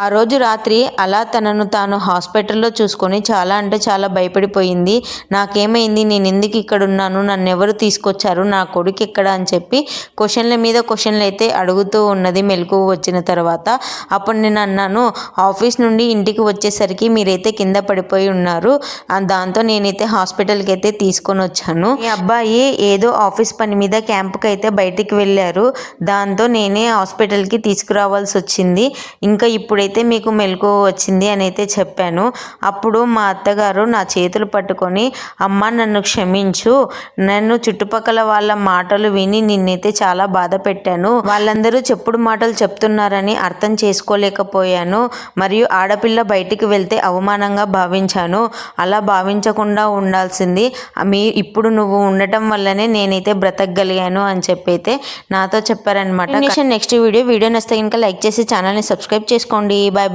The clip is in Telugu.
ఆ రోజు రాత్రి అలా తనను తాను హాస్పిటల్లో చూసుకొని చాలా అంటే చాలా భయపడిపోయింది. నాకేమైంది? నేను ఎందుకు ఇక్కడ ఉన్నాను? నన్ను ఎవరు తీసుకొచ్చారు? నా కొడుకు ఎక్కడ అని చెప్పి క్వశ్చన్ల మీద క్వశ్చన్లు అయితే అడుగుతూ ఉన్నది మెలకువ వచ్చిన తర్వాత. అప్పుడు నేను అన్నాను, ఆఫీస్ నుండి ఇంటికి వచ్చేసరికి మీరైతే కింద పడిపోయి ఉన్నారు. దాంతో నేనైతే హాస్పిటల్కి అయితే తీసుకొని వచ్చాను. మీ అబ్బాయి ఏదో ఆఫీస్ పని మీద క్యాంపుకి అయితే బయటికి వెళ్ళారు. దాంతో నేనే హాస్పిటల్కి తీసుకురావాల్సి వచ్చింది. ఇంకా ఇప్పుడైతే మీకు మెలకువ వచ్చింది అని అయితే చెప్పాను. అప్పుడు మా అత్తగారు నా చేతులు పట్టుకొని, అమ్మ నన్ను క్షమించు, నన్ను చుట్టుపక్కల వాళ్ళ మాటలు విని నిన్నైతే చాలా బాధ పెట్టాను. వాళ్ళందరూ చెప్పుడు మాటలు చెప్తున్నారని అర్థం చేసుకోలేకపోయాను. మరియు ఆడపిల్ల బయటికి వెళ్తే అవమానంగా భావించాను. అలా భావించకుండా ఉండాల్సింది ఇప్పుడు నువ్వు ఉండటం వల్లనే నేనైతే బ్రతకగలిగాను అని చెప్పి అయితే నాతో చెప్పారనమాట. నెక్స్ట్ వీడియో నచ్చితే కనుక లైక్ చేసి ఛానల్ని సబ్స్క్రైబ్ చేసుకోండి. Bye bye.